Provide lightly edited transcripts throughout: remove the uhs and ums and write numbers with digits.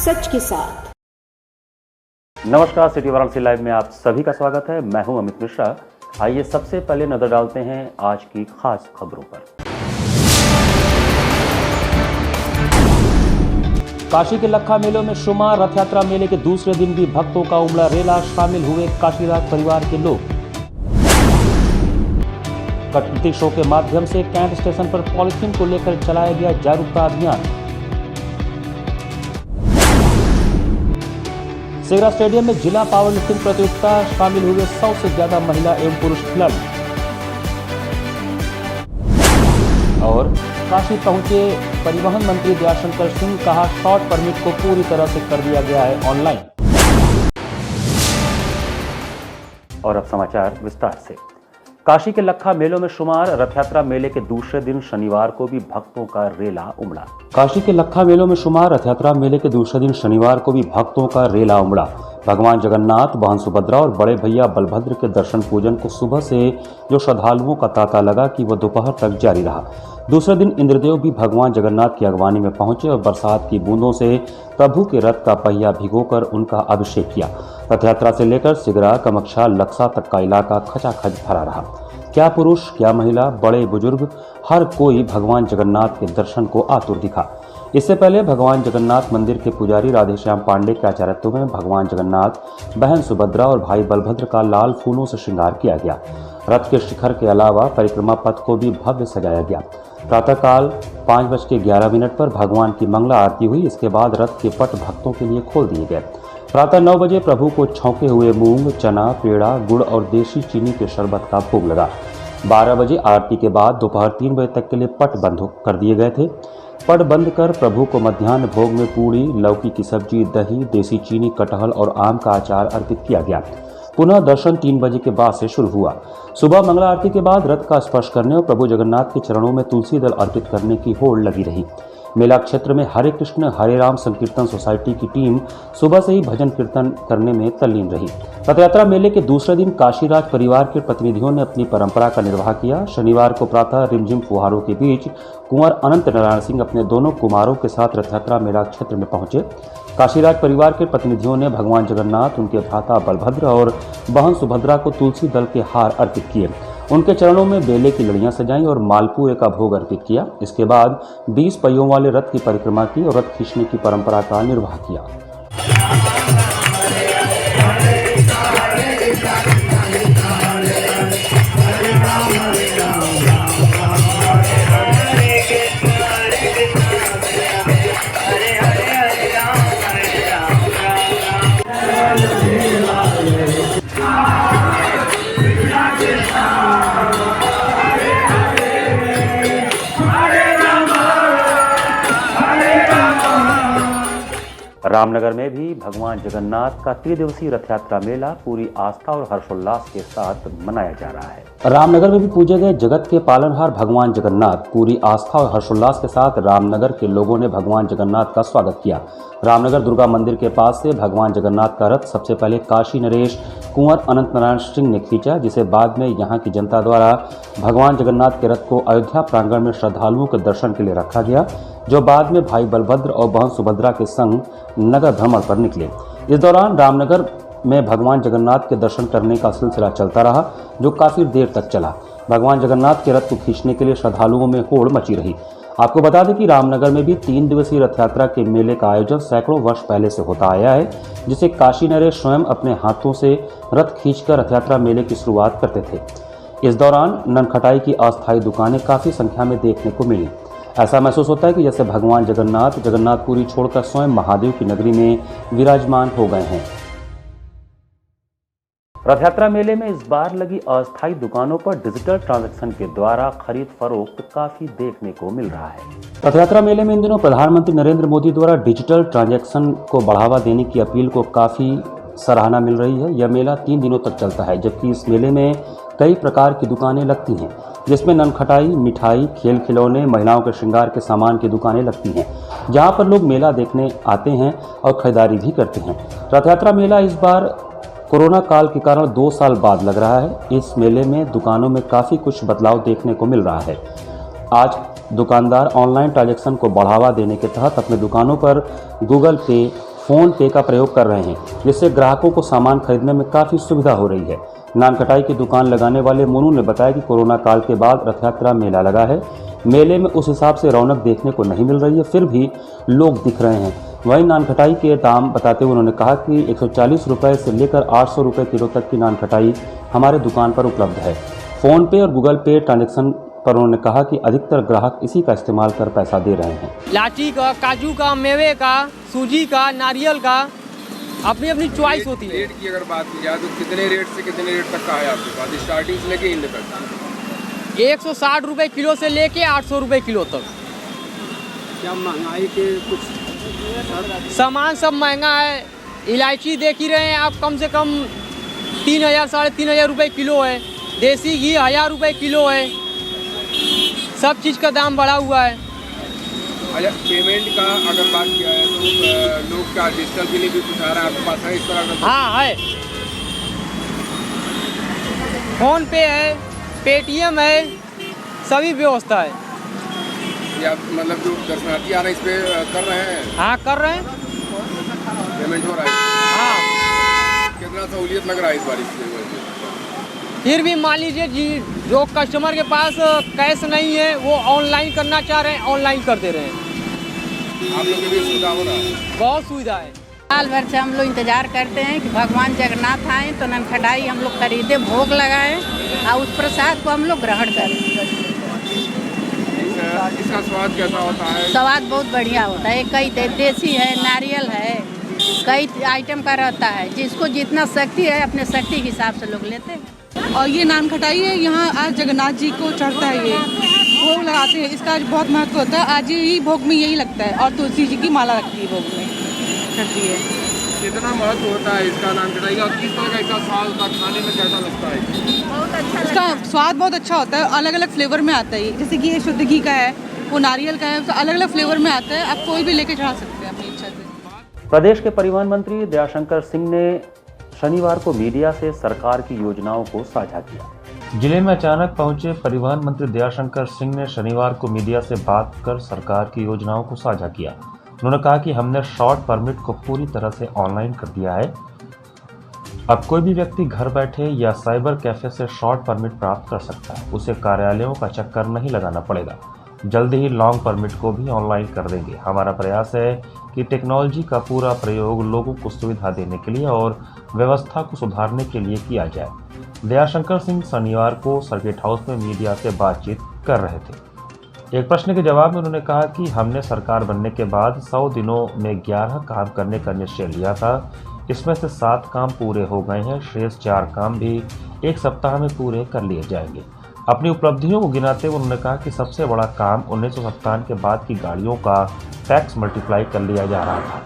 सच के साथ। नमस्कार, सिटी वाराणसी लाइव में आप सभी का स्वागत है। मैं हूं अमित मिश्रा। आइए सबसे पहले नजर डालते हैं आज की खास खबरों पर। काशी के लखा मेलों में शुमार। रथ यात्रा मेले के दूसरे दिन भी भक्तों का उमड़ा रेला। शामिल हुए काशीराज परिवार के लोग। कटपुतली शो के माध्यम से कैंट स्टेशन पर पॉलीथीन को लेकर चलाया गया जागरूकता अभियान। सेगरा स्टेडियम में जिला पावर लिफ्टिंग प्रतियोगिता। शामिल हुए 100 से ज्यादा महिला एवं पुरुष खिलाड़ी। और काशी पहुंचे परिवहन मंत्री दयाशंकर सिंह। कहा, शॉर्ट परमिट को पूरी तरह से कर दिया गया है ऑनलाइन। और अब समाचार विस्तार से। काशी के लखा मेलों में शुमार। रथ यात्रा मेले के दूसरे दिन शनिवार को भी भक्तों का रेला उमड़ा। काशी के लखा मेलों में शुमार। रथ यात्रा मेले के दूसरे दिन शनिवार को भी भक्तों का रेला उमड़ा। भगवान जगन्नाथ, बहन सुभद्रा और बड़े भैया बलभद्र के दर्शन पूजन को सुबह से जो श्रद्धालुओं का तांता लगा कि वह दोपहर तक जारी रहा। दूसरे दिन इंद्रदेव भी भगवान जगन्नाथ की अगवानी में पहुंचे और बरसात की बूंदों से प्रभु के रथ का पहिया भिगोकर उनका अभिषेक किया। रथ यात्रा से लेकर सिगरा, कामाख्या, लक्सा तक का इलाका खचाखच भरा रहा। क्या पुरुष, क्या महिला, बड़े बुजुर्ग, हर कोई भगवान जगन्नाथ के दर्शन को आतुर दिखा। इससे पहले भगवान जगन्नाथ मंदिर के पुजारी राधेश्याम पांडे के आचार्यत्व में भगवान जगन्नाथ, बहन सुभद्रा और भाई बलभद्र का लाल फूलों से श्रृंगार किया गया। रथ के शिखर के अलावा परिक्रमा पथ को भी भव्य सजाया गया। प्रातःकाल 5:11 पर भगवान की मंगला आरती हुई। इसके बाद रथ के पट भक्तों के लिए खोल दिए गए। प्रातः 9 बजे प्रभु को छौंके हुए मूंग, चना, पेड़ा, गुड़ और देशी चीनी के शरबत का भोग लगा। 12 बजे आरती के बाद दोपहर 3 बजे तक के लिए पट बंद कर दिए गए थे। पट बंद कर प्रभु को मध्याह्न भोग में पूड़ी, लौकी की सब्जी, दही, देसी चीनी, कटहल और आम का अचार अर्पित किया गया। पुनः दर्शन 3 बजे के बाद से शुरू हुआ। सुबह मंगला आरती के बाद रथ का स्पर्श करने और प्रभु जगन्नाथ के चरणों में तुलसी दल अर्पित करने की होड़ लगी रही। मेला क्षेत्र में हरे कृष्ण हरे राम संकीर्तन सोसाइटी की टीम सुबह से ही भजन कीर्तन करने में तल्लीन रही। रथ यात्रा मेले के दूसरे दिन काशीराज परिवार के प्रतिनिधियों ने अपनी परंपरा का निर्वाह किया। शनिवार को प्रातः रिमझिम फुहारों के बीच कुंवर अनंत नारायण सिंह अपने दोनों कुमारों के साथ रथ यात्रा मेला क्षेत्र में पहुंचे। काशीराज परिवार के प्रतिनिधियों ने भगवान जगन्नाथ, उनके भ्राता बलभद्र और बहन सुभद्रा को तुलसी दल के हार अर्पित किए। उनके चरणों में बेले की लड़ियां सजाईं और मालपुए का भोग अर्पित किया। इसके बाद 20 पहियों वाले रथ की परिक्रमा की और रथ खींचने की परंपरा का निर्वाह किया। रामनगर में भी भगवान जगन्नाथ का त्रिदिवसीय रथ यात्रा मेला पूरी आस्था और हर्षोल्लास के साथ मनाया जा रहा है। रामनगर में भी पूजे गए जगत के पालनहार भगवान जगन्नाथ। पूरी आस्था और हर्षोल्लास के साथ रामनगर के लोगों ने भगवान जगन्नाथ का स्वागत किया। रामनगर दुर्गा मंदिर के पास से भगवान जगन्नाथ का रथ सबसे पहले काशी नरेश कुंवर अनंत नारायण सिंह ने खींचा, जिसे बाद में यहाँ की जनता द्वारा भगवान जगन्नाथ के रथ को अयोध्या प्रांगण में श्रद्धालुओं के दर्शन के लिए रखा गया, जो बाद में भाई बलभद्र और बहन सुभद्रा के संग नगर भ्रमण पर निकले। इस दौरान रामनगर में भगवान जगन्नाथ के दर्शन करने का सिलसिला चलता रहा, जो काफी देर तक चला। भगवान जगन्नाथ के रथ को खींचने के लिए श्रद्धालुओं में होड़ मची रही। आपको बता दें कि रामनगर में भी 3 दिवसीय रथ यात्रा के मेले का आयोजन सैकड़ों वर्ष पहले से होता आया है, जिसे काशी नरेश स्वयं अपने हाथों से रथ खींचकर रथ यात्रा मेले की शुरुआत करते थे। इस दौरान ननखटाई की अस्थायी दुकानें काफी संख्या में देखने को मिली। ऐसा महसूस होता है कि जैसे भगवान जगन्नाथपुरी छोड़कर स्वयं महादेव की नगरी में विराजमान हो गए हैं। रथ यात्रा मेले में इस बार लगी अस्थायी दुकानों पर डिजिटल ट्रांजैक्शन के द्वारा खरीद फरोख्त काफी देखने को मिल रहा है। रथ यात्रा मेले में इन दिनों प्रधानमंत्री नरेंद्र मोदी द्वारा डिजिटल ट्रांजैक्शन को बढ़ावा देने की अपील को काफी सराहना मिल रही है। यह मेला 3 दिनों तक चलता है, जबकि इस मेले में कई प्रकार की दुकानें लगती हैं, जिसमें ननखटाई, मिठाई, खेल खिलौने, महिलाओं के श्रृंगार के सामान की दुकानें लगती हैं, जहां पर लोग मेला देखने आते हैं और खरीदारी भी करते हैं। रथ यात्रा मेला इस बार कोरोना काल के कारण 2 साल बाद लग रहा है। इस मेले में दुकानों में काफ़ी कुछ बदलाव देखने को मिल रहा है। आज दुकानदार ऑनलाइन ट्रांजैक्शन को बढ़ावा देने के तहत अपने दुकानों पर गूगल पे, फ़ोन पे का प्रयोग कर रहे हैं, जिससे ग्राहकों को सामान खरीदने में काफ़ी सुविधा हो रही है। नान खटाई की दुकान लगाने वाले मोनू ने बताया कि कोरोना काल के बाद रथ यात्रा मेला लगा है। मेले में उस हिसाब से रौनक देखने को नहीं मिल रही है, फिर भी लोग दिख रहे हैं। वहीं नान खटाई के दाम बताते हुए उन्होंने कहा कि 140 रुपये से लेकर 800 रुपये किलो तक की नान खटाई हमारे दुकान पर उपलब्ध है। फ़ोन पे और गूगल पे ट्रांजैक्शन पर उन्होंने कहा कि अधिकतर ग्राहक इसी का इस्तेमाल कर पैसा दे रहे हैं। लाची का, काजू का, मेवे का, सूजी का, नारियल का अपनी अपनी चॉइस होती है। रेट की अगर बात की जाए तो कितने रेट से कितने रेट तक का है आपके पास, स्टार्टिंग से लेके इन तक? 160 रुपये किलो से लेके 800 रुपये किलो तक। क्या महंगाई के कुछ सामान सब महंगा है। इलायची देख ही रहे हैं आप, कम से कम 3000 साढ़े 3000 रुपये किलो है। देसी घी 1000 रुपये किलो है। सब चीज़ का दाम बढ़ा हुआ है। अच्छा, पेमेंट का अगर बात किया है तो लोग क्या डिजिटल के लिए भी कुछ आ रहा है आपके पास है इस तरह का? हाँ है, फ़ोन पे है, पेटीएम है, सभी व्यवस्था है। या मतलब जो दर्शनार्थी आ रहे हैं इस पे कर रहे हैं? हाँ कर रहे हैं, पेमेंट हो रहा है? हाँ। कितना सहूलियत लग रहा है इस बार इससे? फिर भी मान लीजिए जी, जो कस्टमर के पास कैश नहीं है वो ऑनलाइन करना चाह रहे हैं, ऑनलाइन कर दे रहे हैं। आप लोगों के लिए सुविधा हो रहा है? बहुत सुविधा है। साल भर से हम लोग इंतजार करते हैं कि भगवान जगन्नाथ आए तो ननखटाई हम लोग खरीदे, भोग लगाएं और उस प्रसाद को हम लोग ग्रहण करें। इसका स्वाद कैसा होता है? स्वाद बहुत बढ़िया होता है। कई देसी है, नारियल है, कई आइटम का रहता है। जिसको जितना शक्ति है अपने शक्ति के हिसाब से लोग लेते हैं। और ये नान खटाई है, यहाँ आज जगन्नाथ जी को चढ़ता है, ये भोग लगाते हैं। इसका आज बहुत महत्व होता है। आज ही भोग में यही लगता है और तुलसी जी की माला लगती है, भोग में चढ़ती है। कितना महत्व होता है इसका नान खटाई का, और किस तरह का इसका स्वाद होता है, खाने में कैसा लगता है? बहुत अच्छा इसका स्वाद बहुत अच्छा होता है, अलग अलग फ्लेवर में आता है। जैसे कि ये शुद्ध घी का है, वो नारियल का है, तो अलग अलग फ्लेवर में आता है। आप कोई भी लेके चढ़ा सकते हैं अपनी इच्छा से। प्रदेश के परिवहन मंत्री दयाशंकर सिंह ने शनिवार को मीडिया से सरकार की योजनाओं को साझा किया। जिले में अचानक पहुंचे परिवहन मंत्री दयाशंकर सिंह ने शनिवार को मीडिया से बात कर सरकार की योजनाओं को साझा किया। उन्होंने कहा कि हमने शॉर्ट परमिट को पूरी तरह से ऑनलाइन कर दिया है। अब कोई भी व्यक्ति घर बैठे या साइबर कैफे से शॉर्ट परमिट प्राप्त कर सकता है। उसे कार्यालयों का चक्कर नहीं लगाना पड़ेगा। जल्द ही लॉन्ग परमिट को भी ऑनलाइन कर देंगे। हमारा प्रयास है कि टेक्नोलॉजी का पूरा प्रयोग लोगों को सुविधा देने के लिए और व्यवस्था को सुधारने के लिए किया जाए। दयाशंकर सिंह शनिवार को सर्किट हाउस में मीडिया से बातचीत कर रहे थे। एक प्रश्न के जवाब में उन्होंने कहा कि हमने सरकार बनने के बाद 100 दिनों में 11 काम करने का निश्चय लिया था। इसमें से 7 काम पूरे हो गए हैं। शेष 4 काम भी 1 सप्ताह में पूरे कर लिए जाएंगे। अपनी उपलब्धियों को गिनाते हुए उन्होंने कहा कि सबसे बड़ा काम 1957 के बाद की गाड़ियों का टैक्स मल्टीप्लाई कर लिया जा रहा था,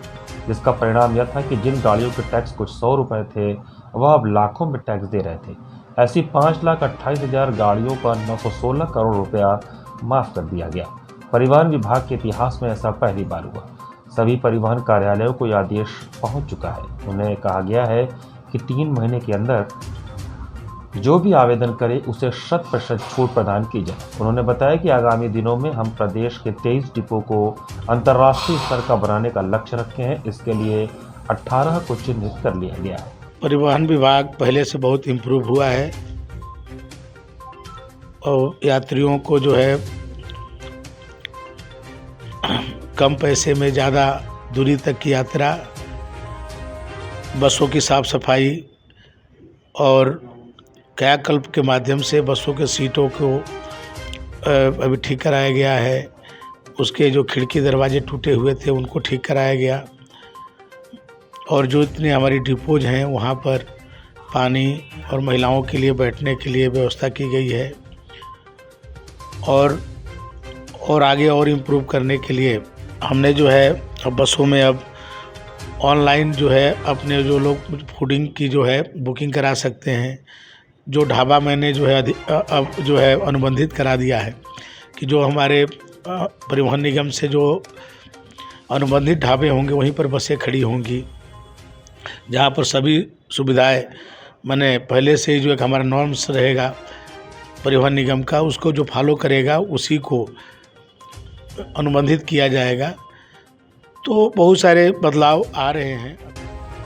जिसका परिणाम यह था कि जिन गाड़ियों के टैक्स कुछ 100 रुपये थे वह अब लाखों में टैक्स दे रहे थे। ऐसी 5,28,000 गाड़ियों पर 916 करोड़ रुपया माफ़ कर दिया गया। परिवहन विभाग के इतिहास में ऐसा पहली बार हुआ। सभी परिवहन कार्यालयों को यह आदेश पहुंच चुका है। उन्हें कहा गया है कि 3 महीने के अंदर जो भी आवेदन करे उसे 100% छूट प्रदान की जाए। उन्होंने बताया कि आगामी दिनों में हम प्रदेश के 23 डिपो को अंतर्राष्ट्रीय स्तर का बनाने का लक्ष्य रखे हैं। इसके लिए 18 को चिन्हित कर लिया गया है। परिवहन विभाग पहले से बहुत इम्प्रूव हुआ है और यात्रियों को जो है कम पैसे में ज़्यादा दूरी तक की यात्रा, बसों की साफ़ सफाई और कायाकल्प के माध्यम से बसों के सीटों को अभी ठीक कराया गया है। उसके जो खिड़की दरवाजे टूटे हुए थे उनको ठीक कराया गया और जो इतने हमारी डिपोज हैं वहाँ पर पानी और महिलाओं के लिए बैठने के लिए व्यवस्था की गई है और आगे और इम्प्रूव करने के लिए हमने जो है अब बसों में अब ऑनलाइन जो है अपने जो लोग फूडिंग की जो है बुकिंग करा सकते हैं। जो ढाबा मैंने जो है अब जो है अनुबंधित करा दिया है कि जो हमारे परिवहन निगम से जो अनुबंधित ढाबे होंगे वहीं पर बसें खड़ी होंगी, जहाँ पर सभी सुविधाएं मैंने पहले से ही जो एक हमारा नॉर्म्स रहेगा परिवहन निगम का, उसको जो फॉलो करेगा उसी को अनुबंधित किया जाएगा। तो बहुत सारे बदलाव आ रहे हैं।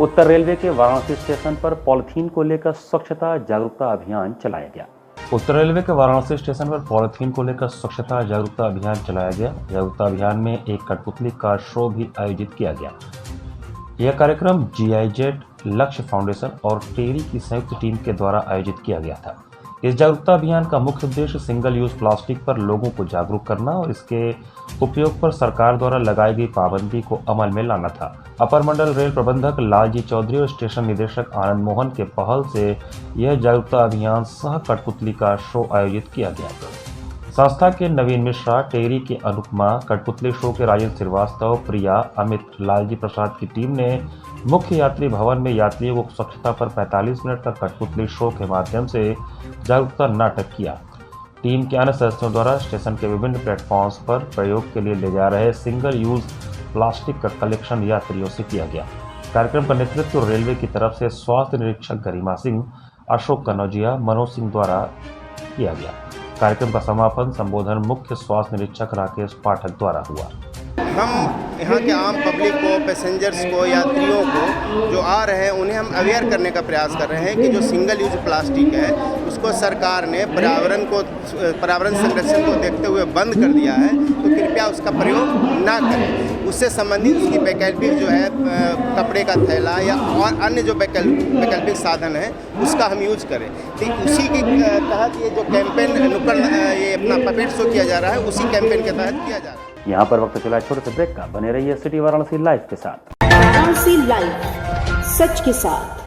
उत्तर रेलवे के वाराणसी स्टेशन पर पॉलिथीन को लेकर स्वच्छता जागरूकता अभियान चलाया गया। उत्तर रेलवे के वाराणसी स्टेशन पर पॉलिथीन को लेकर स्वच्छता जागरूकता अभियान चलाया गया। जागरूकता अभियान में एक कठपुतली का शो भी आयोजित किया गया। यह कार्यक्रम GIZ, लक्ष्य फाउंडेशन और टेरी की संयुक्त टीम के द्वारा आयोजित किया गया था। इस जागरूकता अभियान का मुख्य उद्देश्य सिंगल यूज प्लास्टिक पर लोगों को जागरूक करना और इसके उपयोग पर सरकार द्वारा लगाई गई पाबंदी को अमल में लाना था। अपर मंडल रेल प्रबंधक लालजी चौधरी और स्टेशन निदेशक आनंद मोहन के पहल से यह जागरूकता अभियान सह कठपुतली का शो आयोजित किया गया। संस्था के नवीन मिश्रा, टेरी के अनुपमा, कठपुतली शो के राजेंद्र श्रीवास्तव, प्रिया, अमित, लालजी प्रसाद की टीम ने मुख्य यात्री भवन में यात्रियों को स्वच्छता पर 45 मिनट तक कठपुतली शो के माध्यम से जागरूकता नाटक किया। टीम के अन्य सदस्यों द्वारा स्टेशन के विभिन्न प्लेटफॉर्म्स पर प्रयोग के लिए ले जा रहे सिंगल यूज प्लास्टिक का कलेक्शन यात्रियों से किया गया। कार्यक्रम का नेतृत्व रेलवे की तरफ से स्वास्थ्य निरीक्षक गरिमा सिंह, अशोक कनौजिया, मनोज सिंह द्वारा किया गया। कार्यक्रम का समापन संबोधन मुख्य स्वास्थ्य निरीक्षक राकेश पाठक द्वारा हुआ। हम यहाँ के आम पब्लिक को, पैसेंजर्स को, यात्रियों को जो आ रहे हैं उन्हें हम अवेयर करने का प्रयास कर रहे हैं कि जो सिंगल यूज प्लास्टिक है उसको सरकार ने पर्यावरण संरक्षण को देखते हुए बंद कर दिया है, तो कृपया उसका प्रयोग ना करें। उससे संबंधित उसकी वैकल्पिक जो है कपड़े का थैला या और अन्य जो वैकल्पिक साधन है उसका हम यूज करें। तो उसी के तहत ये जो कैंपेन नुक्कड़ ये अपना पपेट शो किया जा रहा है, उसी कैंपेन के तहत किया जा रहा है। यहाँ पर वक्त चला छोटे से ब्रेक का। बने रहिए सिटी वाराणसी लाइव के साथ। वाराणसी लाइव, सच के साथ।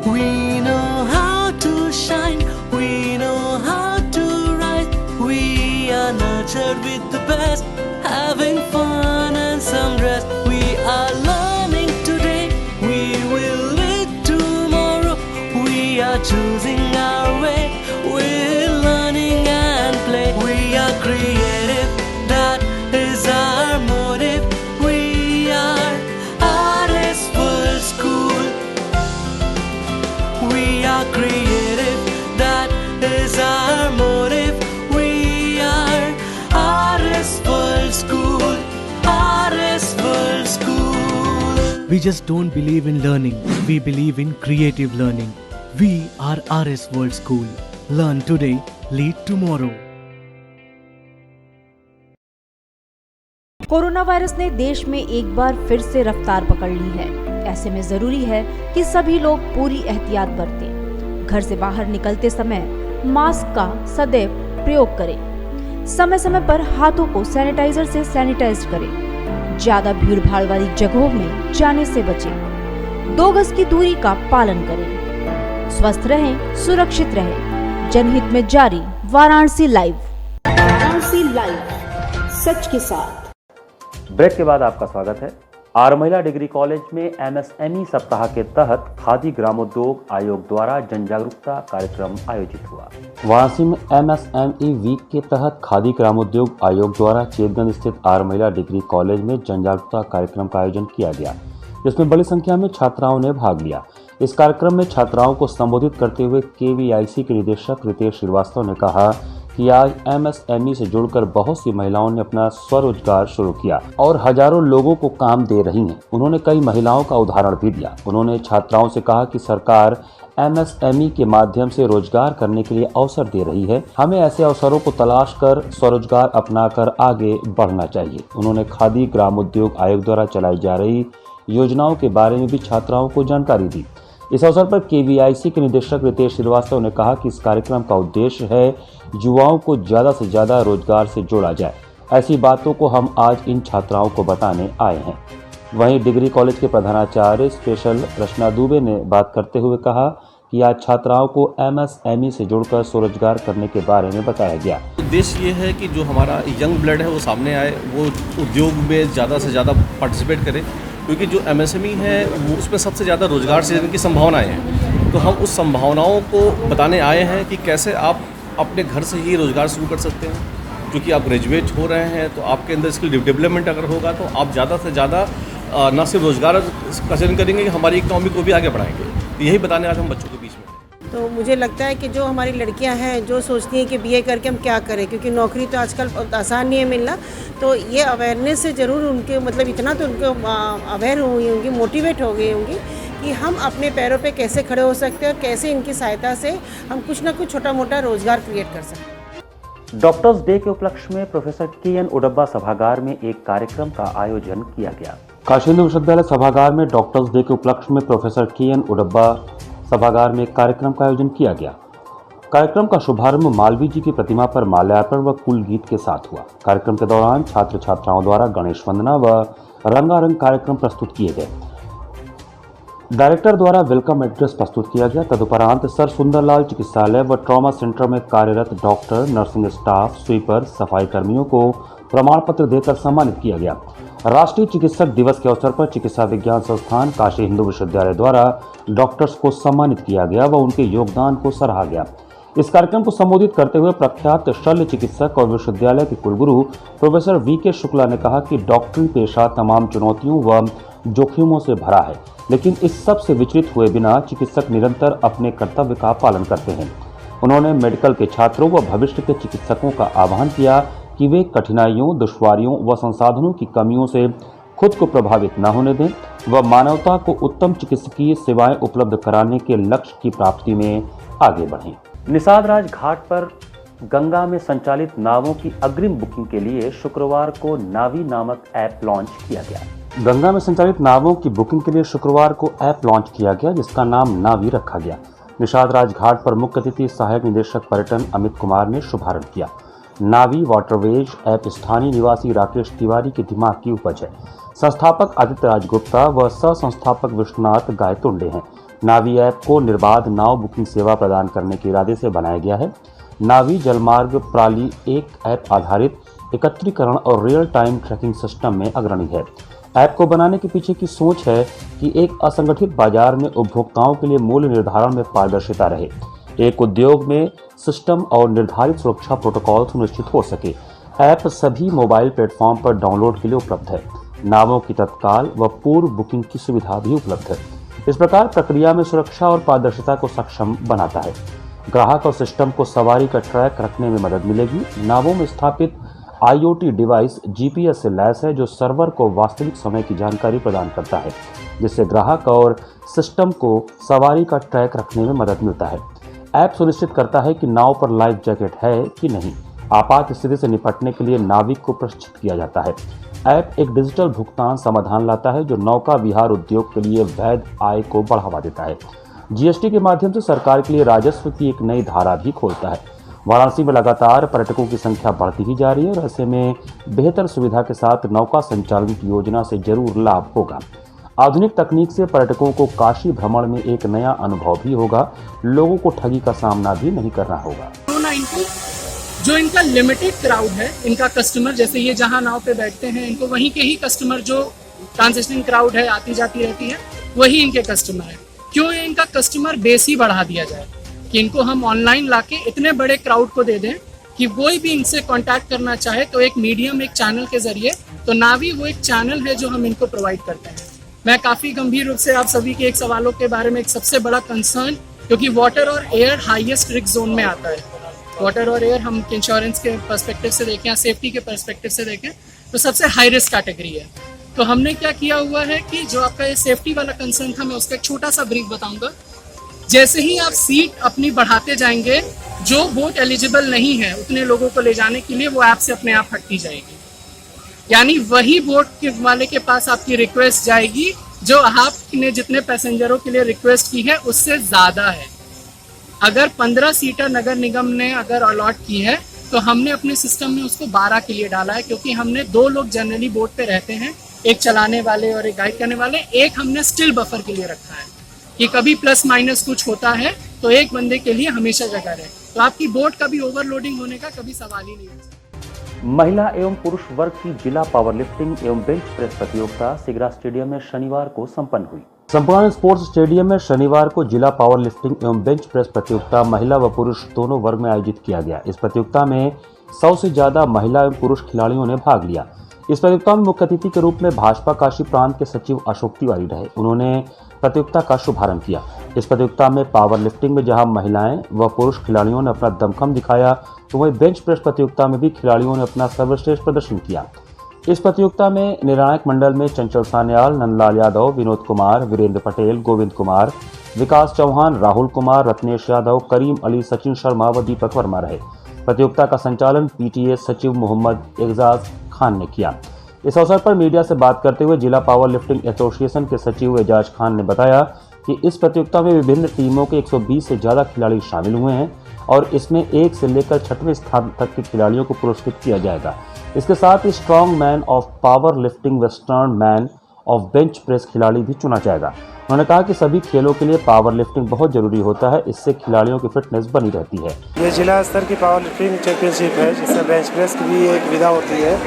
We know how to shine, we know how to rise. We are nurtured with the best, having fun and some rest. We are learning today, we will lead tomorrow. We are choosing our way, we're learning and play. We are creative, that is our motive. We are RS World School. We are creative, that is our motive. We are RS World School, RS World School. We just don't believe in learning, we believe in creative learning. We are RS World School. Learn today, lead tomorrow. Corona virus ने देश में एक बार फिर से रफ्तार पकड़ ली है। ऐसे में जरूरी है कि सभी लोग पूरी एहतियात बरतें। घर से बाहर निकलते समय मास्क का सदैव प्रयोग करें। समय समय पर हाथों को सैनिटाइजर से सैनिटाइज करें। ज्यादा भीड़ भाड़ वाली जगहों में जाने से बचें। 2 गज की दूरी का पालन करें। स्वस्थ रहें, सुरक्षित रहें। जनहित में जारी वाराणसी लाइव। वाराणसी लाइव, सच के साथ। ब्रेक के बाद आपका स्वागत है। आर महिला डिग्री कॉलेज में MSME सप्ताह के तहत खादी ग्रामोद्योग आयोग द्वारा जन जागरूकता कार्यक्रम आयोजित हुआ। वाराणसी में MSME वीक के तहत खादी ग्रामोद्योग आयोग द्वारा चेतगंज स्थित आर महिला डिग्री कॉलेज में जन जागरूकता कार्यक्रम का आयोजन किया गया, जिसमें बड़ी संख्या में छात्राओं ने भाग लिया। इस कार्यक्रम में छात्राओं को संबोधित करते हुए KVIC के निदेशक रितेश श्रीवास्तव ने कहा कि आज MSME से जुड़कर बहुत सी महिलाओं ने अपना स्वरोजगार शुरू किया और हजारों लोगों को काम दे रही हैं। उन्होंने कई महिलाओं का उदाहरण भी दिया। उन्होंने छात्राओं से कहा कि सरकार MSME के माध्यम से रोजगार करने के लिए अवसर दे रही है। हमें ऐसे अवसरों को तलाश कर स्वरोजगार अपनाकर आगे बढ़ना चाहिए। उन्होंने खादी ग्रामोद्योग आयोग द्वारा चलाई जा रही योजनाओं के बारे में भी छात्राओं को जानकारी दी। इस अवसर पर KVIC के निदेशक रितेश श्रीवास्तव ने कहा कि इस कार्यक्रम का उद्देश्य है युवाओं को ज़्यादा से ज़्यादा रोजगार से जोड़ा जाए। ऐसी बातों को हम आज इन छात्राओं को बताने आए हैं। वहीं डिग्री कॉलेज के प्रधानाचार्य स्पेशल रचना दुबे ने बात करते हुए कहा कि आज छात्राओं को MSME से जुड़कर स्वरोजगार करने के बारे में बताया गया। उद्देश्य ये है कि जो हमारा यंग ब्लड है वो सामने आए, वो उद्योग में ज़्यादा से ज़्यादा पार्टिसिपेट करे, क्योंकि जो MSME है वो उसमें सबसे ज़्यादा रोजगार सृजन की संभावनाएं हैं। तो हम उस संभावनाओं को बताने आए हैं कि कैसे आप अपने घर से ही रोजगार शुरू कर सकते हैं। क्योंकि आप ग्रेजुएट हो रहे हैं तो आपके अंदर स्किल डेवलपमेंट अगर होगा तो आप ज़्यादा से ज़्यादा न सिर्फ रोजगार का सृजन करेंगे, हमारी इकोनॉमी को भी आगे बढ़ाएंगे। तो यही बताने आज हम बच्चों के बीच में। तो मुझे लगता है कि जो हमारी लड़कियां हैं जो सोचती हैं कि बीए करके हम क्या करें, क्योंकि नौकरी तो आजकल बहुत आसान नहीं है मिलना, तो ये अवेयरनेस से ज़रूर उनके मतलब इतना तो उनको अवेयर हुई होंगी, मोटिवेट हो गई होंगी कि हम अपने पैरों पे कैसे खड़े हो सकते हैं और कैसे इनकी सहायता से हम कुछ ना कुछ छोटा मोटा रोजगार क्रिएट कर सकते हैं। डॉक्टर्स डे के उपलक्ष्य में प्रोफेसर के.एन. उडब्बा सभागार में एक कार्यक्रम का आयोजन किया गया। काशी हिंदू विश्वविद्यालय सभागार में डॉक्टर्स डे के उपलक्ष्य में प्रोफेसर के.एन. उडब्बा सभागार में एक कार्यक्रम का आयोजन किया गया। कार्यक्रम का शुभारंभ मालवीय जी की प्रतिमा पर माल्यार्पण व कुल गीत के साथ हुआ। कार्यक्रम के दौरान छात्र छात्राओं द्वारा गणेश वंदना व रंगारंग कार्यक्रम प्रस्तुत किए गए। डायरेक्टर द्वारा वेलकम एड्रेस प्रस्तुत किया गया। तदुपरांत सर सुंदरलाल चिकित्सालय व ट्रॉमा सेंटर में कार्यरत डॉक्टर, नर्सिंग स्टाफ, स्वीपर, सफाई कर्मियों को प्रमाण पत्र देकर सम्मानित किया गया। राष्ट्रीय चिकित्सक दिवस के अवसर पर चिकित्सा विज्ञान संस्थान काशी हिंदू विश्वविद्यालय द्वारा डॉक्टर्स को सम्मानित किया गया व उनके योगदान को सराहा गया। इस कार्यक्रम को संबोधित करते हुए प्रख्यात शल्य चिकित्सक और विश्वविद्यालय के कुलगुरु प्रोफेसर वी.के. शुक्ला ने कहा कि डॉक्टरी पेशा तमाम चुनौतियों व जोखिमों से भरा है, लेकिन इस सब से विचलित हुए बिना चिकित्सक निरंतर अपने कर्तव्य का पालन करते हैं। उन्होंने मेडिकल के छात्रों व भविष्य के चिकित्सकों का आह्वान किया कि वे कठिनाइयों, दुश्वारियों व संसाधनों की कमियों से खुद को प्रभावित न होने दें व मानवता को उत्तम चिकित्सकीय सेवाएं उपलब्ध कराने के लक्ष्य की प्राप्ति में आगे बढ़ें। निषाद राज घाट पर गंगा में संचालित नावों की अग्रिम बुकिंग के लिए शुक्रवार को नावी नामक ऐप लॉन्च किया गया। गंगा में संचालित नावों की बुकिंग के लिए शुक्रवार को ऐप लॉन्च किया गया, जिसका नाम नावी रखा गया। निषाद राज घाट पर मुख्य अतिथि सहायक निदेशक पर्यटन अमित कुमार ने शुभारंभ किया। नावी वाटरवेज ऐप स्थानीय निवासी राकेश तिवारी के दिमाग की उपज है। संस्थापक आदित्य राज गुप्ता व सह संस्थापक विश्वनाथ गायतोंडे हैं। नावी ऐप को निर्बाध नाव बुकिंग सेवा प्रदान करने के इरादे से बनाया गया है। नावी जलमार्ग प्रणाली एक ऐप आधारित एकत्रीकरण और रियल टाइम ट्रैकिंग सिस्टम में अग्रणी है। ऐप को बनाने के पीछे की सोच है कि एक असंगठित बाजार में उपभोक्ताओं के लिए मूल्य निर्धारण में पारदर्शिता रहे, एक उद्योग में सिस्टम और निर्धारित सुरक्षा प्रोटोकॉल सुनिश्चित हो सके। ऐप सभी मोबाइल प्लेटफॉर्म पर डाउनलोड के लिए उपलब्ध है। नावों की तत्काल व पूर्व बुकिंग की सुविधा भी उपलब्ध है। इस प्रकार प्रक्रिया में सुरक्षा और पारदर्शिता को सक्षम बनाता है। ग्राहक और सिस्टम को सवारी का ट्रैक रखने में मदद मिलेगी। नावों में स्थापित IoT डिवाइस GPS से लैस है, जो सर्वर को वास्तविक समय की जानकारी प्रदान करता है, जिससे ग्राहक और सिस्टम को सवारी का ट्रैक रखने में मदद मिलता है। ऐप सुनिश्चित करता है कि नाव पर लाइफ जैकेट है कि नहीं। आपात स्थिति से निपटने के लिए नाविक को प्रशिक्षित किया जाता है। ऐप एक डिजिटल भुगतान समाधान लाता है, जो नौका विहार उद्योग के लिए वैध आय को बढ़ावा देता है। GST के माध्यम से सरकार के लिए राजस्व की एक नई धारा भी खोलता है। वाराणसी में लगातार पर्यटकों की संख्या बढ़ती ही जा रही है और ऐसे में बेहतर सुविधा के साथ नौका संचालन की योजना से जरूर लाभ होगा। आधुनिक तकनीक से पर्यटकों को काशी भ्रमण में एक नया अनुभव भी होगा। लोगों को ठगी का सामना भी नहीं करना होगा। जो इनका लिमिटेड क्राउड है, इनका कस्टमर, जैसे ये जहाँ नाव पे बैठते हैं, इनको वहीं के ही कस्टमर, जो ट्रांजिशनिंग क्राउड है, आती जाती रहती है, वही इनके कस्टमर है। क्यों इनका कस्टमर बेस ही बढ़ा दिया जाए कि इनको हम ऑनलाइन लाके इतने बड़े क्राउड को दे दें कि कोई भी इनसे कांटेक्ट करना चाहे तो एक मीडियम, एक चैनल के जरिए, तो नावी वो एक चैनल है जो हम इनको प्रोवाइड करते हैं। मैं काफ़ी गंभीर रूप से आप सभी के एक सवालों के बारे में एक सबसे बड़ा कंसर्न, क्योंकि वाटर और एयर हाईएस्ट रिस्क जोन में आता है। वाटर और एयर हम इंश्योरेंस के पर्सपेक्टिव से देखें या सेफ्टी के पर्सपेक्टिव से देखें तो सबसे हाई रिस्क कैटेगरी है। तो हमने क्या किया हुआ है कि जो आपका ये सेफ्टी वाला कंसर्न था, मैं उसका एक छोटा सा ब्रीफ बताऊंगा। जैसे ही आप सीट अपनी बढ़ाते जाएंगे, जो बोट एलिजिबल नहीं है उतने लोगों को ले जाने के लिए वो ऐप से अपने आप हटती जाएगी। यानी वही बोट के वाले के पास आपकी रिक्वेस्ट जाएगी जो आपने जितने पैसेंजरों के लिए रिक्वेस्ट की है उससे ज़्यादा है। अगर 15 सीटर नगर निगम ने अगर अलॉट की है तो हमने अपने सिस्टम में उसको 12 के लिए डाला है, क्योंकि हमने 2 लोग जनरली बोट पे रहते हैं, एक चलाने वाले और एक गाइड करने वाले। एक हमने स्टिल बफर के लिए रखा है कि कभी प्लस माइनस कुछ होता है तो एक बंदे के लिए हमेशा जगह रहे, तो आपकी बोट कभी ओवरलोडिंग होने का कभी सवाल ही नहीं है। महिला एवं पुरुष वर्ग की जिला पावर लिफ्टिंग एवं बेंच प्रेस प्रतियोगिता सिगरा स्टेडियम में शनिवार को संपन्न हुई। संपूर्ण स्पोर्ट्स स्टेडियम में शनिवार को जिला पावर लिफ्टिंग एवं बेंच प्रेस प्रतियोगिता महिला व पुरुष दोनों वर्ग में आयोजित किया गया। इस प्रतियोगिता में 100 से ज्यादा महिला एवं पुरुष खिलाड़ियों ने भाग लिया। इस प्रतियोगिता में मुख्य अतिथि के रूप में भाजपा काशी प्रांत के सचिव अशोक तिवारी रहे। उन्होंने प्रतियोगिता का शुभारंभ किया। इस प्रतियोगिता में पावर लिफ्टिंग में जहां महिलाएं व पुरुष खिलाड़ियों ने अपना दमखम दिखाया, तो वहीं बेंच प्रेस प्रतियोगिता में भी खिलाड़ियों ने अपना सर्वश्रेष्ठ प्रदर्शन किया। इस प्रतियोगिता में निर्णायक मंडल में चंचल सान्याल, नंदलाल यादव, विनोद कुमार, वीरेंद्र पटेल, गोविंद कुमार, विकास चौहान, राहुल कुमार, रत्नेश यादव, करीम अली, सचिन शर्मा व दीपक वर्मा रहे। प्रतियोगिता का संचालन पीटीए सचिव मोहम्मद एजाज खान ने किया। इस अवसर पर मीडिया से बात करते हुए जिला पावर लिफ्टिंग एसोसिएशन के सचिव एजाज खान ने बताया कि इस प्रतियोगिता में विभिन्न टीमों के 120 से ज़्यादा खिलाड़ी शामिल हुए हैं और इसमें 1 से लेकर 6वें स्थान तक के खिलाड़ियों को पुरस्कृत किया जाएगा। इसके साथ ही strong man of power lifting व strong man of bench press खिलाड़ी भी चुना जाएगा। उन्होंने कहा कि सभी खेलों के लिए पावर लिफ्टिंग बहुत जरूरी होता है, इससे खिलाड़ियों की फिटनेस बनी रहती है। ये जिला स्तर की पावर लिफ्टिंग चैंपियनशिप है, जिसमें बेंच प्रेस की भी एक विधा होती है।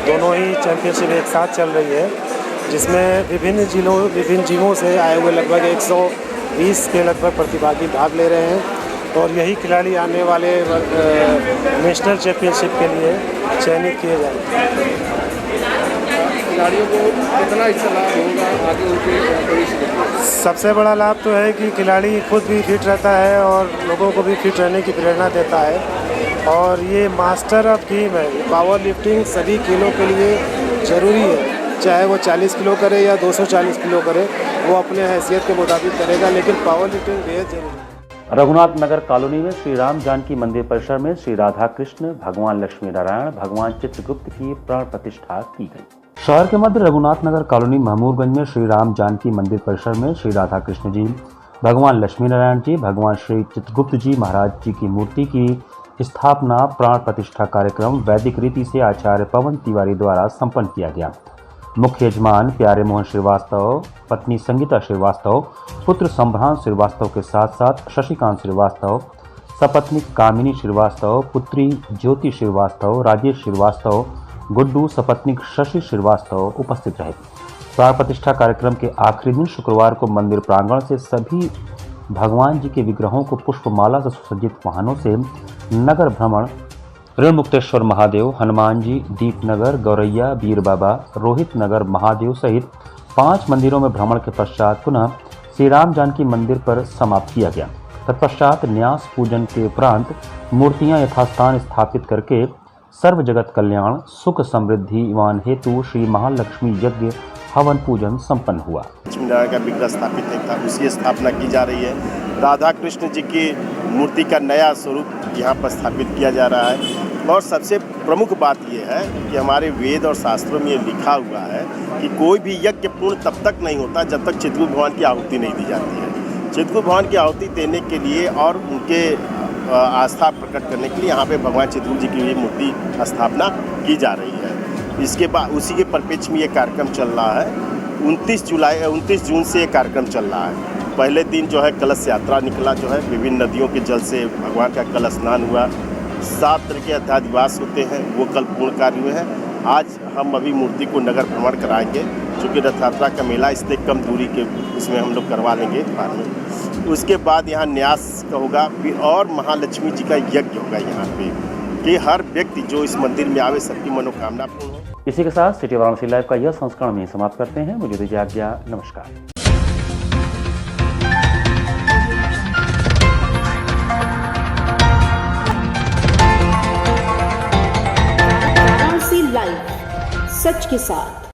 दोनों ही चैंपियनशिप एक साथ चल रही है, जिसमें विभिन्न जिलों से आए हुए लगभग 120 के लगभग प्रतिभागी भाग ले रहे हैं और यही खिलाड़ी आने वाले नेशनल चैंपियनशिप के लिए चयनित किए जाएंगे। खिलाड़ियों को कितना इससे लाभ होगा आगे उनके भविष्य? सबसे बड़ा लाभ तो है कि खिलाड़ी खुद भी फिट रहता है और लोगों को भी फिट रहने की प्रेरणा देता है और ये मास्टर ऑफ गेम है। पावर लिफ्टिंग सभी खेलों के लिए ज़रूरी है, चाहे वो 40 किलो करे या 240 किलो करे, वो अपने हैसियत के मुताबिक करेगा, लेकिन पावर लिफ्टिंग बेहद जरूरी है। रघुनाथ नगर कॉलोनी में श्री राम जानकी मंदिर परिसर में श्री राधा कृष्ण, भगवान लक्ष्मी नारायण, भगवान चित्रगुप्त की प्राण प्रतिष्ठा की गई। शहर के मध्य रघुनाथ नगर कॉलोनी महमूदगंज में श्री राम जानकी मंदिर परिसर में श्री राधा कृष्ण जी, भगवान लक्ष्मी नारायण जी, भगवान श्री चित्रगुप्त जी महाराज जी की मूर्ति की स्थापना प्राण प्रतिष्ठा कार्यक्रम वैदिक रीति से आचार्य पवन तिवारी द्वारा संपन्न किया गया। मुख्य यजमान प्यारे मोहन श्रीवास्तव, पत्नी संगीता श्रीवास्तव, पुत्र संभ्रांत श्रीवास्तव के साथ साथ शशिकांत श्रीवास्तव, सपत्नी कामिनी श्रीवास्तव, पुत्री ज्योति श्रीवास्तव, राजेश श्रीवास्तव, गुड्डू, सपत्नीक शशि श्रीवास्तव उपस्थित रहे। प्राण प्रतिष्ठा कार्यक्रम के आखिरी दिन शुक्रवार को मंदिर प्रांगण से सभी भगवान जी के विग्रहों को पुष्पमाला से सुसज्जित वाहनों से नगर भ्रमण ऋण मुक्तेश्वर महादेव, हनुमान जी, दीपनगर, गौरैया, बीर बाबा, रोहित नगर महादेव सहित 5 मंदिरों में भ्रमण के पश्चात पुनः श्री राम जानकी मंदिर पर समाप्त किया गया। तत्पश्चात न्यास पूजन के उपरांत मूर्तियां यथास्थान स्थापित करके सर्व जगत कल्याण सुख समृद्धि वान हेतु श्री महालक्ष्मी यज्ञ हवन पूजन संपन्न हुआ। लक्ष्मी नारायण का विग्रह स्थापित था, उसकी स्थापना की जा रही है। राधा कृष्ण जी की मूर्ति का नया स्वरूप यहाँ पर स्थापित किया जा रहा है और सबसे प्रमुख बात यह है कि हमारे वेद और शास्त्रों में ये लिखा हुआ है कि कोई भी यज्ञ पूर्ण तब तक नहीं होता जब तक चित्रगुप्त भगवान की आहुति नहीं दी जाती है। चित्रगुप्त भगवान की आहुति देने के लिए और उनके आस्था प्रकट करने के लिए यहाँ पे भगवान चित्रगुप्त जी की मूर्ति स्थापना की जा रही है। इसके बाद उसी के परिप्रेक्ष्य में ये कार्यक्रम चल रहा है। 29 जून से ये कार्यक्रम चल रहा है। पहले दिन जो है कलश यात्रा निकला, जो है विभिन्न नदियों के जल से भगवान का कलश स्नान हुआ। 7 तरह के अध्यादिवास होते हैं, वो कल पूर्ण कार्य हुए हैं। आज हम अभी मूर्ति को नगर भ्रमण कराएंगे, चूँकि रथ यात्रा का मेला इससे कम दूरी के इसमें हम लोग करवा लेंगे बाद में। उसके बाद यहाँ न्यास का होगा फिर और महालक्ष्मी जी का यज्ञ होगा यहाँ पे कि हर व्यक्ति जो इस मंदिर में आवे सबकी मनोकामना पूर्ण हो। इसी के साथ सिटी वाराणसी लाइव का यह संस्करण में समाप्त करते हैं। मुझे दीजिए आज्ञा, नमस्कार। वाराणसी लाइव, सच के साथ।